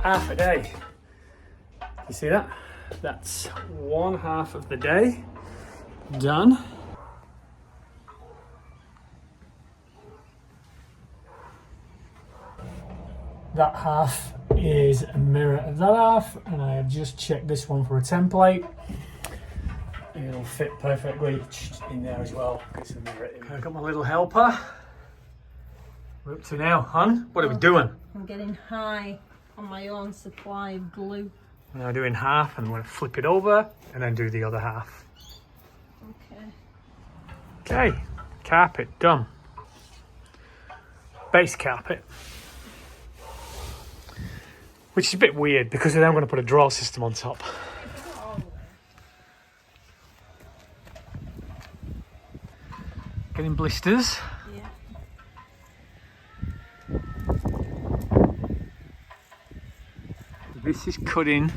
half a day. You see that? That's one half of the day done. That half is a mirror of that half, and I have just checked this one for a template. It'll fit perfectly in there as well. It's a mirror. I've got my little helper. We're up to now, hon. What are we doing? I'm getting high on my own supply of glue. Now doing half, and I'm going to flip it over and then do the other half. Okay. Okay, carpet done. Base carpet. Which is a bit weird because then I'm going to put a drawer system on top. Getting blisters. Yeah. This is cutting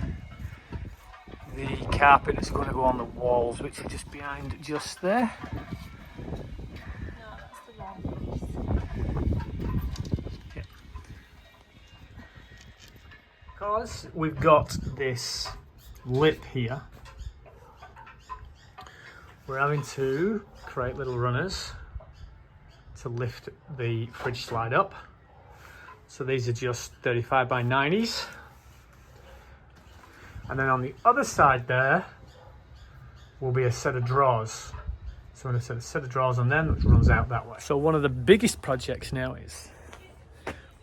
the carpet that's going to go on the walls, which are just behind just there. No, that's the wrong piece. Yeah. Because we've got this lip here, we're having to create little runners to lift the fridge slide up. So these are just 35 by 90s. And then on the other side there will be a set of drawers. So I'm going to set a set of drawers on them which runs out that way. So one of the biggest projects now is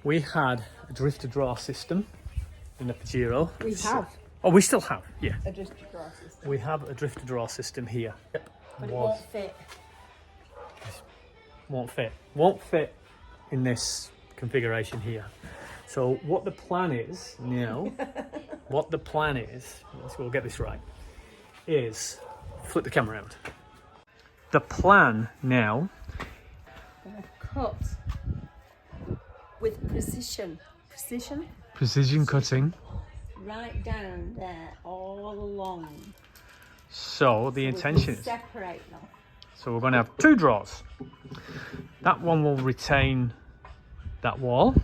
we had a DRIFTA drawer system in the Pajero. We have. Oh, we still have, yeah. A DRIFTA drawer system. We have a DRIFTA drawer system here. Yep. But it won't fit. Won't fit in this configuration here. So what the plan is now, we'll get this right, is flip the camera around. The plan now, Cut with precision cutting. right down there, all along. So the intention is, separate them. so we're going to have two drawers. That one will retain that wall.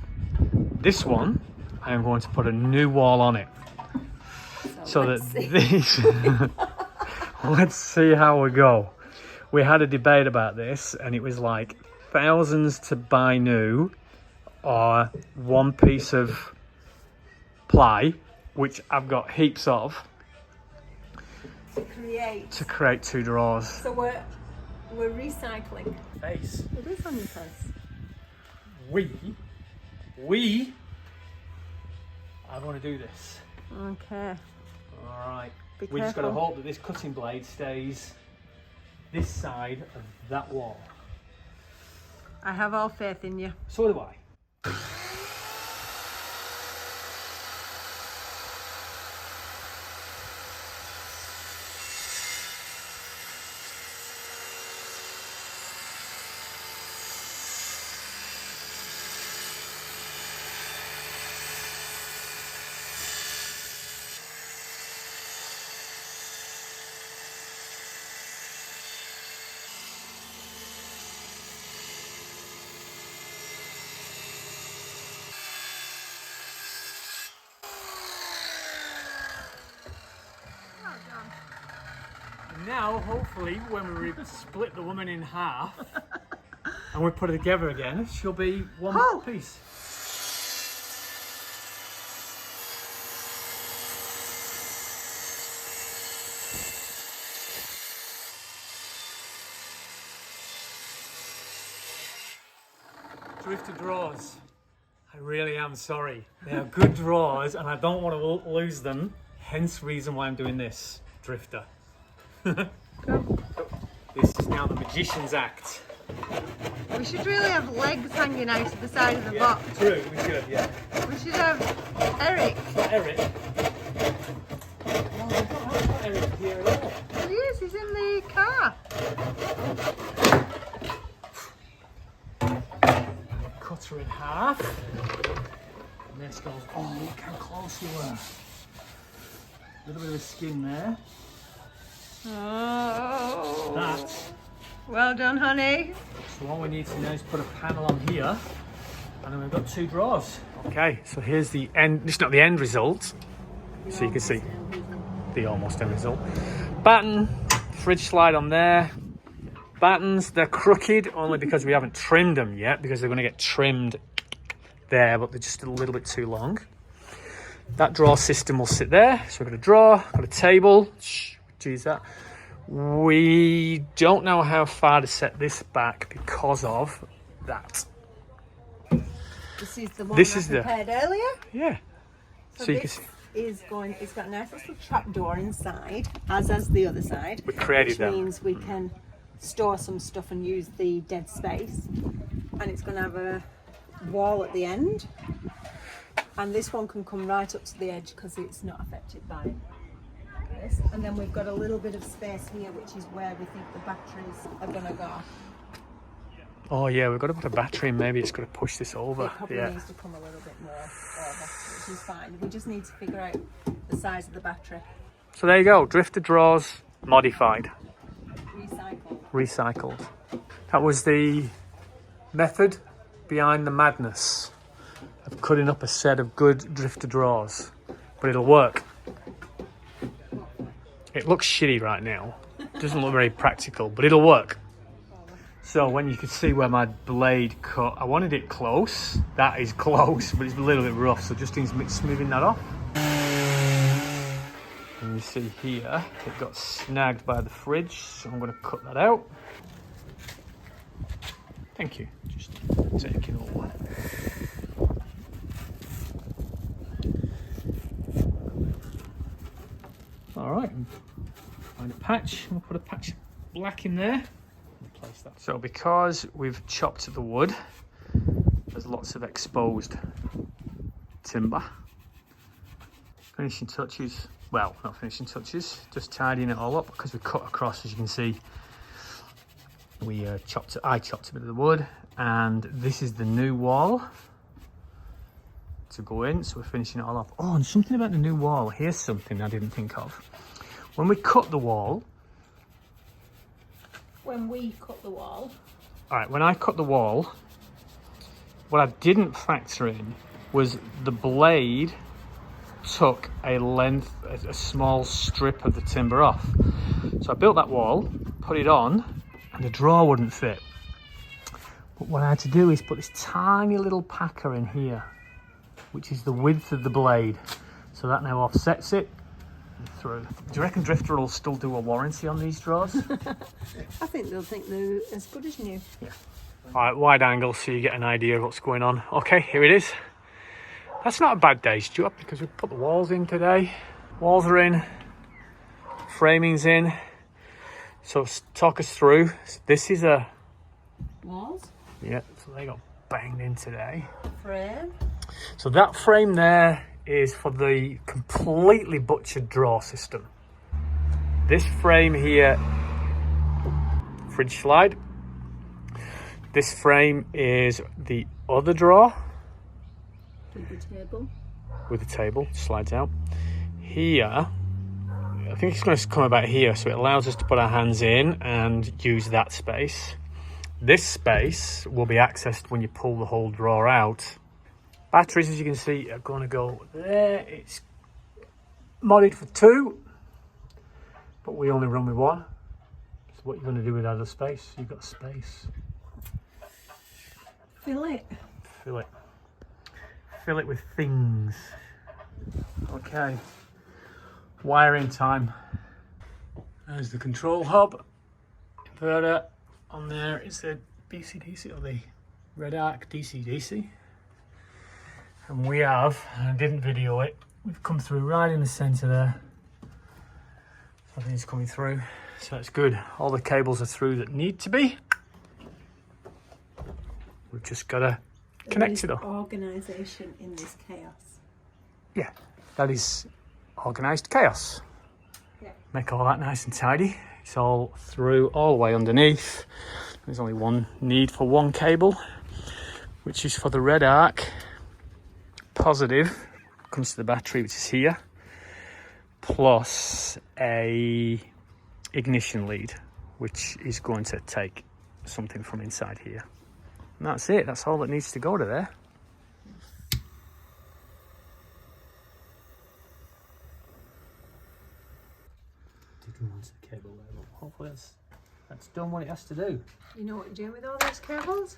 This one, I am going to put a new wall on it. So that these, let's see how we go. We had a debate about this and it was like thousands to buy new or one piece of ply, which I've got heaps of, to create two drawers. So we're recycling. Face. It is on your face. We are going to do this. Okay. All right. Be We just got to careful. hope that this cutting blade stays this side of that wall. I have all faith in you. So do I. Now, hopefully, when we split the woman in half and we put her together again, she'll be one piece. DRIFTA drawers. I really am sorry. They are good drawers and I don't want to lose them. Hence reason why I'm doing this. DRIFTA. This is now the magician's act. We should really have legs hanging out of the side of the box. True, we should, yeah. We should have Eric. Eric? No, we don't have Eric here at all. He is, he's in the car. Cut her in half. And this goes, oh look how close you were. A little bit of skin there. Oh. That. Well done, honey. So what we need to now is put a panel on here. And then we've got 2 drawers. Okay, so here's the end. It's not the end result. So you can see the almost end result. Batten, fridge slide on there. Battens, they're crooked only because we haven't trimmed them yet, because they're going to get trimmed there, but they're just a little bit too long. That drawer system will sit there. So we've got a drawer, got a table. Geez, that. We don't know how far to set this back because of that. This is the one This I is prepared earlier. Yeah. So you can this see. is going. It's got a nice little trap door inside, as has the other side. We created which them. means we can store some stuff and use the dead space. And it's going to have a wall at the end. And this one can come right up to the edge because it's not affected by this. And then we've got a little bit of space here, which is where we think the batteries are going to go. Oh yeah, we've got to put a battery in. Maybe it's going to push this over. It probably Yeah. needs to come a little bit more over, which is fine. We just need to figure out the size of the battery. So there you go. DRIFTA drawers modified, Recycled. recycled. That was the method behind the madness of cutting up a set of good DRIFTA drawers, but it'll work. It looks shitty right now. Doesn't look very practical, but it'll work. So when you can see where my blade cut, I wanted it close. That is close, but it's a little bit rough, so just needs smoothing that off. And you see here, it got snagged by the fridge, so I'm going to cut that out. Thank you. Just taking all. All right, find a patch. We'll put a patch of black in there. Replace that. So because we've chopped the wood, there's lots of exposed timber. Finishing touches. Well, not finishing touches. Just tidying it all up because we cut across, as you can see. I chopped a bit of the wood, and this is the new wall to go in, so we're finishing it all off. Oh, and something about the new wall. Here's something I didn't think of. When we cut the wall, When we cut the wall, all right, when I cut the wall, what I didn't factor in was the blade took a small strip of the timber off. So I built that wall, put it on, and the drawer wouldn't fit. But what I had to do is put this tiny little packer in here, which is the width of the blade. So that now offsets it and through. Do you reckon DRIFTA will still do a warranty on these drawers? I think they'll think they're as good as new. Yeah. All right, wide angle so you get an idea of what's going on. Okay, here it is. That's not a bad day's job because we put the walls in today. Walls are in, framing's in. So talk us through. This is a Walls, yeah. So they got banged in today. frame. So that frame there is for the completely butchered drawer system. This frame here, fridge slide. This frame is the other drawer. With the table. With the table, slides out. Here, I think it's going to come about here, so it allows us to put our hands in and use that space. This space will be accessed when you pull the whole drawer out. Batteries, as you can see, are going to go there. It's modded for 2, but we only run with 1. So what you're going to do with that other space? You've got space. Fill it. Fill it. Fill it with things. Okay. Wiring time. There's the control hub. Inverter. On there is the DC-DC, or the Red Arc DC-DC. And we have, and I didn't video it, we've come through right in the centre there. So everything's coming through. So it's good. All the cables are through that need to be. We've just got to connect it up. Organisation in this chaos. Yeah, that is organised chaos. Yeah. Make all that nice and tidy. It's all through, all the way underneath. There's only one need for one cable, which is for the Red Arc. Positive comes to the battery, which is here, plus a ignition lead, which is going to take something from inside here. And that's it. That's all that needs to go to there. onto the cable there. But hopefully that's done what it has to do. You know what you're doing with all those cables?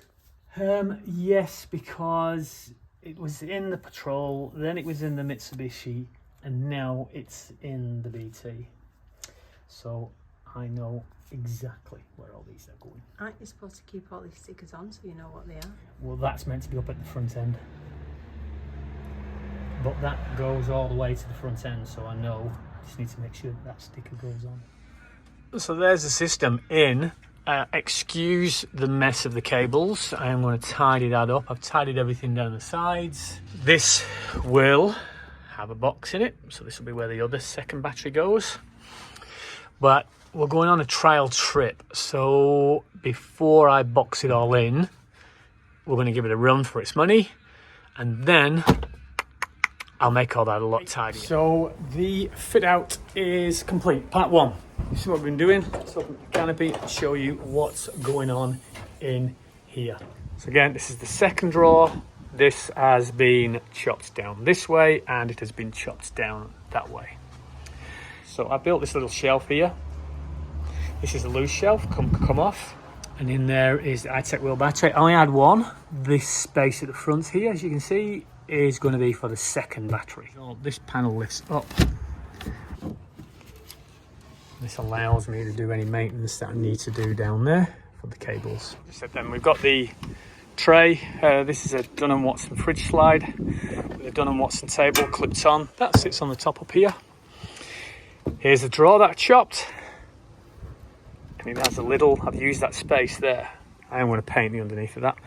Yes, because it was in the Patrol, then it was in the Mitsubishi, and now it's in the BT. So I know exactly where all these are going. Aren't you supposed to keep all these stickers on so you know what they are? Well, that's meant to be up at the front end. But that goes all the way to the front end, so I know. I just need to make sure that sticker goes on. So there's the system in. Excuse the mess of the cables. I am going to tidy that up. I've tidied everything down the sides. This will have a box in it, so this will be where the other second battery goes. But we're going on a trial trip, so before I box it all in, we're going to give it a run for its money, and then I'll make all that a lot tidier. So the fit out is complete. Part one. This is what we've been doing. Let's open the canopy and show you what's going on in here. So again, this is the second drawer. This has been chopped down this way, and it has been chopped down that way. So I built this little shelf here. This is a loose shelf, come off. And in there is the iTech wheel battery. I only had one. This space at the front here, as you can see, is going to be for the second battery. So this panel lifts up. This allows me to do any maintenance that I need to do down there for the cables. So then we've got the tray. This is a Dun & Watson fridge slide with a Dun & Watson table clipped on. That sits on the top up here. Here's the drawer that I chopped. And it has a little, I've used that space there. I am going to paint the underneath of that.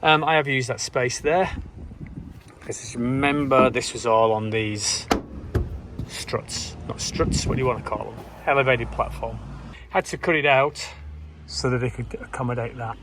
I have used that space there. Because remember, this was all on these struts. Not struts, what do you want to call them? Elevated platform. Had to cut it out so that it could accommodate that.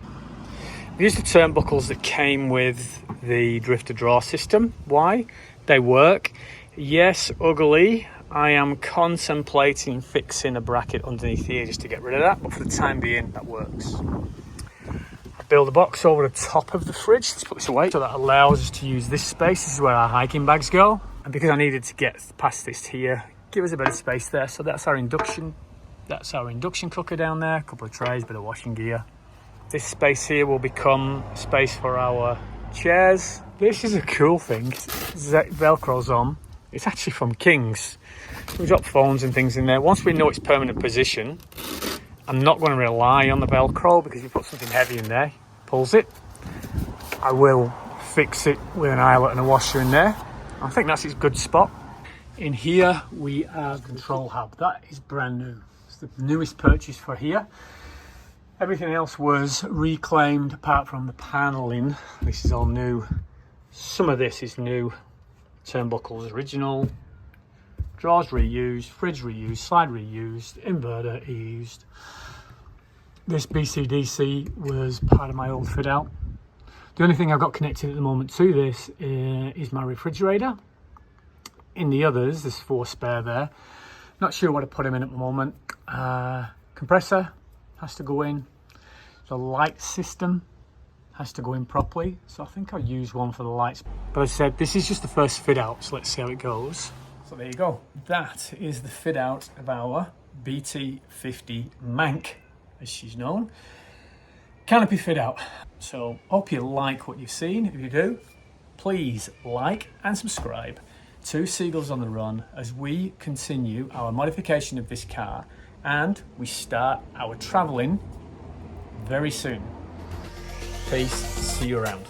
I used the turnbuckles that came with the DRIFTA drawer system. Why? They work. Yes, ugly. I am contemplating fixing a bracket underneath here just to get rid of that, but for the time being, that works. I build a box over the top of the fridge. Let's put this away. So that allows us to use this space. This is where our hiking bags go. And because I needed to get past this here, give us a bit of space there. So that's our induction. That's our induction cooker down there. A couple of trays, bit of washing gear. This space here will become space for our chairs. This is a cool thing. Velcro's on. It's actually from King's. We drop phones and things in there. Once we know its permanent position, I'm not going to rely on the Velcro because you put something heavy in there, pulls it. I will fix it with an eyelet and a washer in there. I think that's its good spot. In here we have the control hub. That is brand new. It's the newest purchase for here. Everything else was reclaimed apart from the paneling. This is all new. Some of this is new. Turnbuckles original. Drawers reused, fridge reused, slide reused, inverter reused. This BCDC was part of my old fit out. The only thing I've got connected at the moment to this is my refrigerator. In the others, there's 4 spare there. Not sure what to put them in at the moment. Compressor has to go in. The light system has to go in properly. So I think I'll use one for the lights. But as I said, this is just the first fit out, so let's see how it goes. So there you go. That is the fit out of our BT-50 Mank, as she's known. Canopy fit out. So hope you like what you've seen. If you do, please like and subscribe to Seagulls on the Run as we continue our modification of this car and we start our travelling very soon. Peace. See you around.